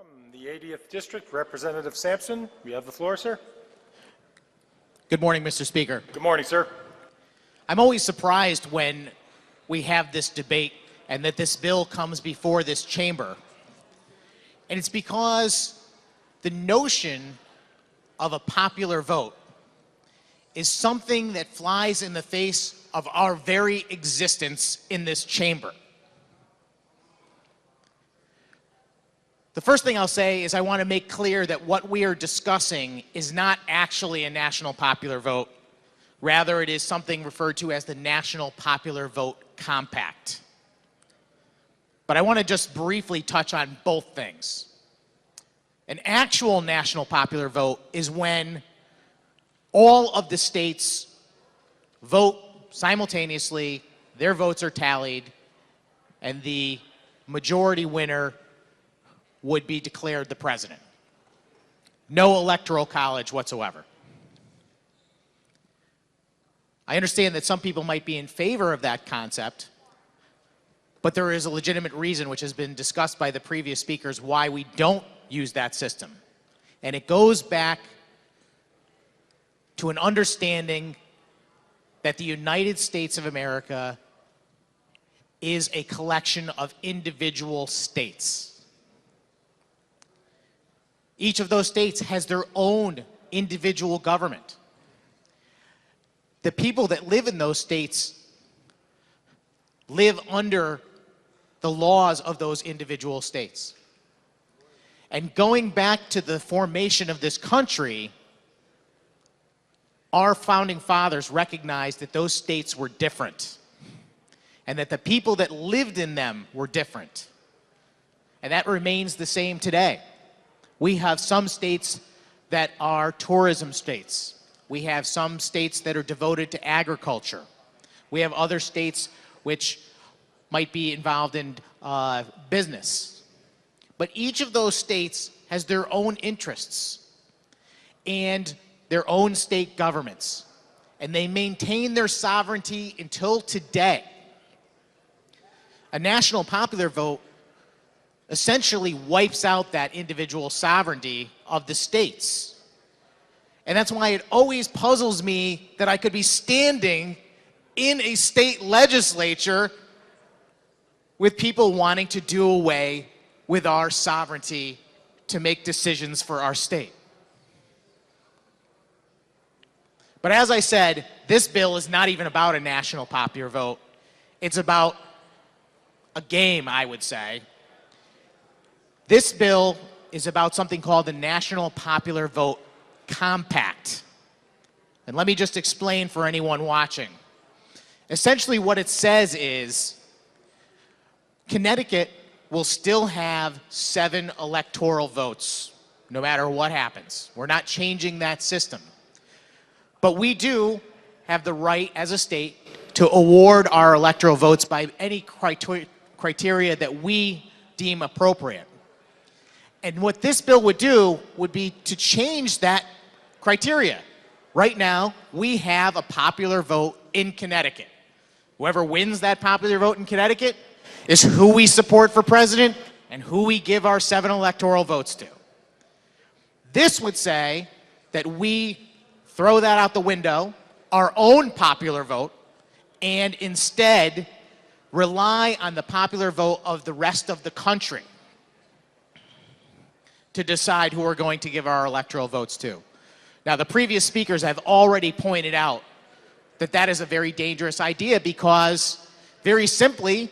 From the 80th District, Representative Sampson, you have the floor, sir. Good morning, Mr. Speaker. Good morning, sir. I'm always surprised when we have this debate and that this bill comes before this chamber. And it's because the notion of a popular vote is something that flies in the face of our very existence in this chamber. The first thing I'll say is I want to make clear that what we are discussing is not actually a national popular vote. Rather, it is something referred to as the National Popular Vote Compact. But I want to just briefly touch on both things. An actual national popular vote is when all of the states vote simultaneously, their votes are tallied, and the majority winner would be declared the president. No electoral college whatsoever. I understand that some people might be in favor of that concept, but there is a legitimate reason, which has been discussed by the previous speakers, why we don't use that system. And it goes back to an understanding that the United States of America is a collection of individual states. Each of those states has their own individual government. The people that live in those states live under the laws of those individual states. And going back to the formation of this country, our founding fathers recognized that those states were different and that the people that lived in them were different. And that remains the same today. We have some states that are tourism states. We have some states that are devoted to agriculture. We have other states which might be involved in business. But each of those states has their own interests and their own state governments. And they maintain their sovereignty until today. A national popular vote essentially wipes out that individual sovereignty of the states. And that's why it always puzzles me that I could be standing in a state legislature with people wanting to do away with our sovereignty to make decisions for our state. But as I said, this bill is not even about a national popular vote. It's about a game, I would say. This bill is about something called the National Popular Vote Compact. And let me just explain for anyone watching. Essentially what it says is Connecticut will still have 7 electoral votes no matter what happens. We're not changing that system. But we do have the right as a state to award our electoral votes by any criteria that we deem appropriate. And what this bill would do would be to change that criteria. Right now, we have a popular vote in Connecticut. Whoever wins that popular vote in Connecticut is who we support for president and who we give our 7 electoral votes to. This would say that we throw that out the window, our own popular vote, and instead rely on the popular vote of the rest of the country to decide who we're going to give our electoral votes to. Now, the previous speakers have already pointed out that that is a very dangerous idea because, very simply,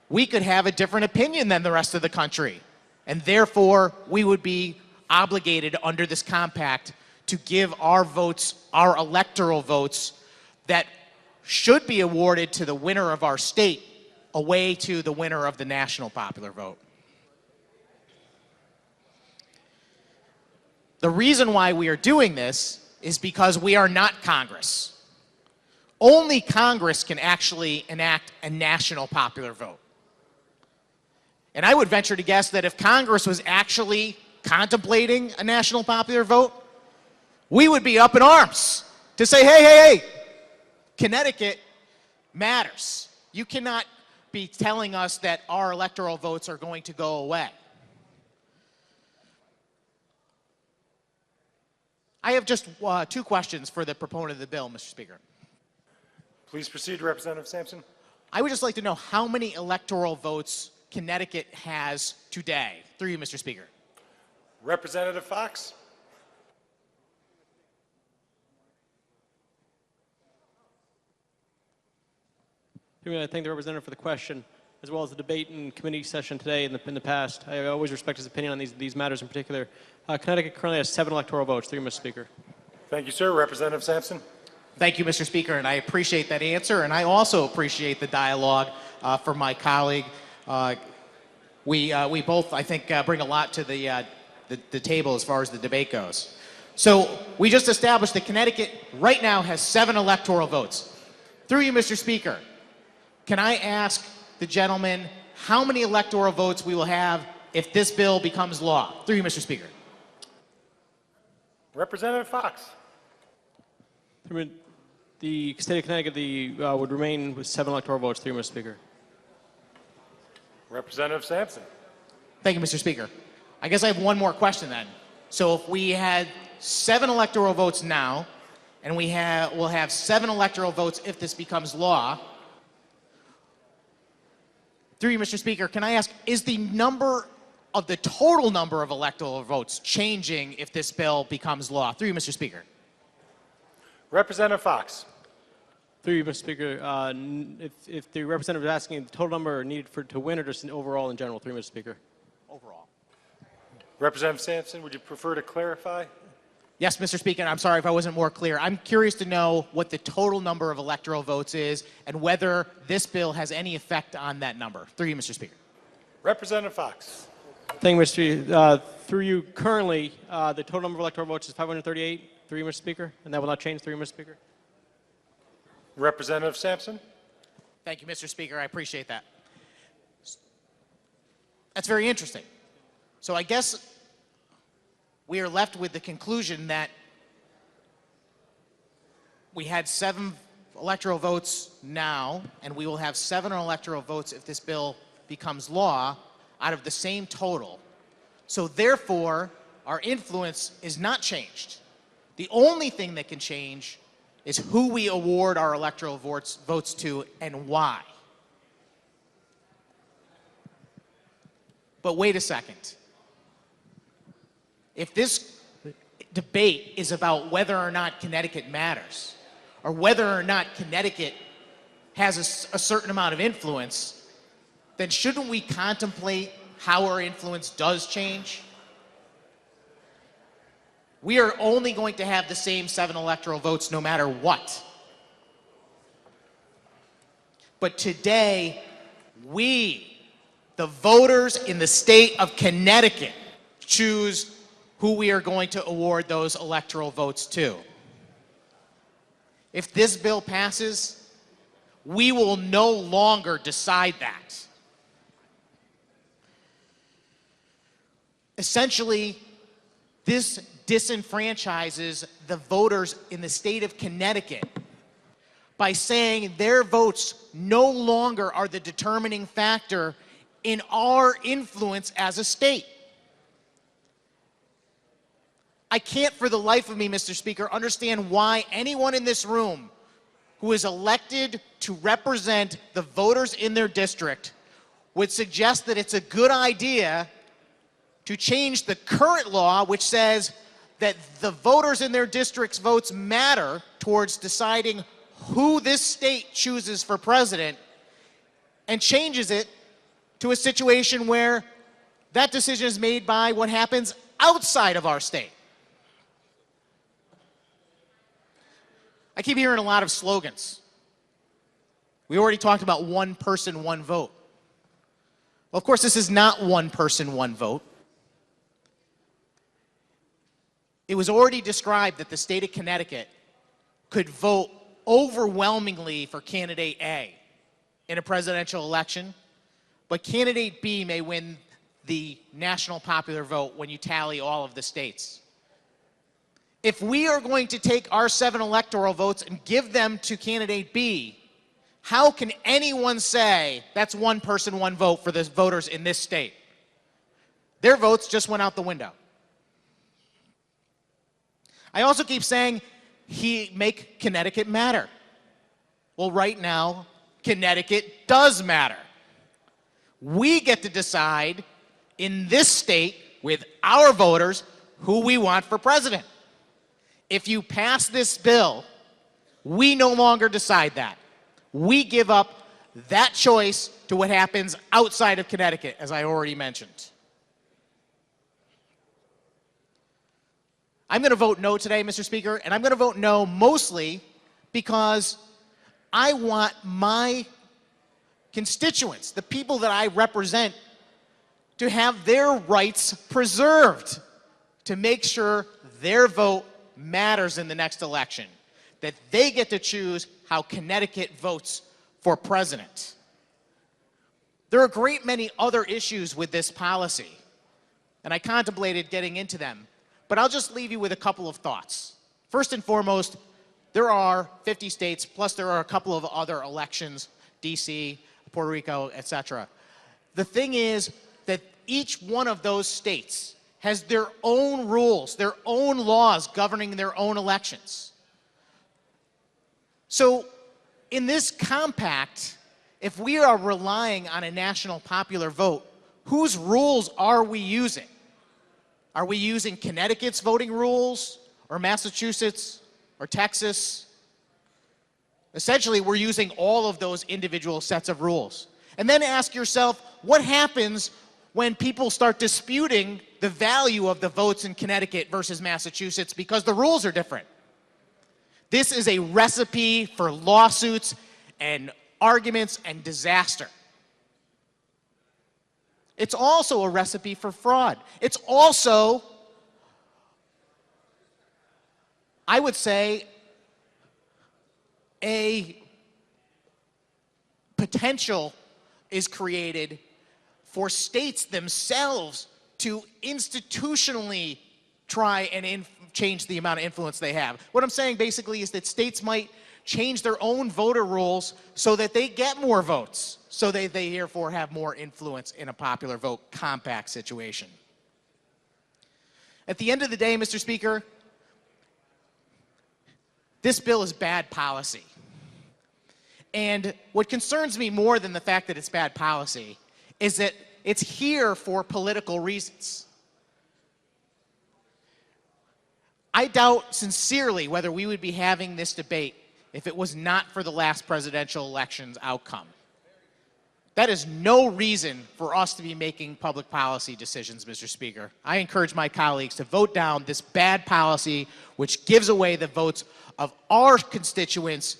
we could have a different opinion than the rest of the country. And therefore, we would be obligated under this compact to give our votes, our electoral votes, that should be awarded to the winner of our state away to the winner of the national popular vote. The reason why we are doing this is because we are not Congress. Only Congress can actually enact a national popular vote. And I would venture to guess that if Congress was actually contemplating a national popular vote, we would be up in arms to say, hey, Connecticut matters. You cannot be telling us that our electoral votes are going to go away. I have just two questions for the proponent of the bill, Mr. Speaker. Please proceed, Representative Sampson. I would just like to know how many electoral votes Connecticut has today. Through you, Mr. Speaker. Representative Fox. I thank the representative for the question, as well as the debate and committee session today in the past. I always respect his opinion on these matters in particular. Connecticut currently has 7 electoral votes. Through you, Mr. Speaker. Thank you, sir. Representative Sampson. Thank you, Mr. Speaker, and I appreciate that answer, and I also appreciate the dialogue from my colleague. We both, I think, bring a lot to the table as far as the debate goes. So we just established that Connecticut right now has 7 electoral votes. Through you, Mr. Speaker, can I ask the gentleman how many electoral votes we will have if this bill becomes law? Through you, Mr. Speaker. Representative Fox. The state of Connecticut would remain with 7 electoral votes. Through you, Mr. Speaker. Representative Sampson. Thank you, Mr. Speaker. I guess I have one more question then. So if we had 7 electoral votes now, and we'll have 7 electoral votes if this becomes law. Through you, Mr. Speaker, can I ask, is the total number of electoral votes changing if this bill becomes law? Through you, Mr. Speaker. Representative Fox. Through you, Mr. Speaker, if the representative is asking the total number needed to win or just overall in general. Through you, Mr. Speaker. Overall. Representative Sampson, would you prefer to clarify? Yes, Mr. Speaker, and I'm sorry if I wasn't more clear. I'm curious to know what the total number of electoral votes is and whether this bill has any effect on that number. Through you, Mr. Speaker. Representative Fox. Thank you, Mr. Through you, currently, the total number of electoral votes is 538. Through you, Mr. Speaker, and that will not change. Through you, Mr. Speaker. Representative Sampson. Thank you, Mr. Speaker. I appreciate that. That's very interesting. So I guess we are left with the conclusion that we had 7 electoral votes now, and we will have 7 electoral votes if this bill becomes law out of the same total. So therefore, our influence is not changed. The only thing that can change is who we award our electoral votes to and why. But wait a second. If this debate is about whether or not Connecticut matters, or whether or not Connecticut has a certain amount of influence, then shouldn't we contemplate how our influence does change? We are only going to have the same 7 electoral votes no matter what. But today, we, the voters in the state of Connecticut, choose who we are going to award those electoral votes to. If this bill passes, we will no longer decide that. Essentially, this disenfranchises the voters in the state of Connecticut by saying their votes no longer are the determining factor in our influence as a state. I can't for the life of me, Mr. Speaker, understand why anyone in this room who is elected to represent the voters in their district would suggest that it's a good idea to change the current law, which says that the voters in their district's votes matter towards deciding who this state chooses for president, and changes it to a situation where that decision is made by what happens outside of our state. I keep hearing a lot of slogans. We already talked about one person, one vote. Well, of course, this is not one person, one vote. It was already described that the state of Connecticut could vote overwhelmingly for candidate A in a presidential election, but candidate B may win the national popular vote when you tally all of the states. If we are going to take our 7 electoral votes and give them to candidate B, how can anyone say that's one person, one vote for the voters in this state? Their votes just went out the window. I also keep saying make Connecticut matter. Well, right now, Connecticut does matter. We get to decide in this state with our voters who we want for president. If you pass this bill, we no longer decide that. We give up that choice to what happens outside of Connecticut, as I already mentioned. I'm going to vote no today, Mr. Speaker, and I'm going to vote no mostly because I want my constituents, the people that I represent, to have their rights preserved, to make sure their vote matters in the next election, that they get to choose how Connecticut votes for president. There are a great many other issues with this policy, and I contemplated getting into them, but I'll just leave you with a couple of thoughts. First and foremost, there are 50 states, plus there are a couple of other elections, D.C., Puerto Rico, etc. The thing is that each one of those states has their own rules, their own laws governing their own elections. So in this compact, if we are relying on a national popular vote, whose rules are we using? Are we using Connecticut's voting rules, or Massachusetts, or Texas? Essentially, we're using all of those individual sets of rules. And then ask yourself, what happens when people start disputing the value of the votes in Connecticut versus Massachusetts because the rules are different? This is a recipe for lawsuits and arguments and disaster. It's also a recipe for fraud. It's also, I would say, a potential is created for states themselves to institutionally try and change the amount of influence they have. What I'm saying basically is that states might change their own voter rules so that they get more votes, so they therefore have more influence in a popular vote compact situation. At the end of the day, Mr. Speaker, this bill is bad policy. And what concerns me more than the fact that it's bad policy is that it's here for political reasons. I doubt sincerely whether we would be having this debate if it was not for the last presidential election's outcome. That is no reason for us to be making public policy decisions, Mr. Speaker. I encourage my colleagues to vote down this bad policy which gives away the votes of our constituents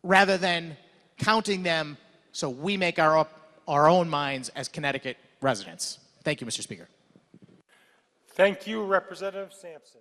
rather than counting them so we make our own minds as Connecticut residents. Thank you, Mr. Speaker. Thank you, Representative Sampson.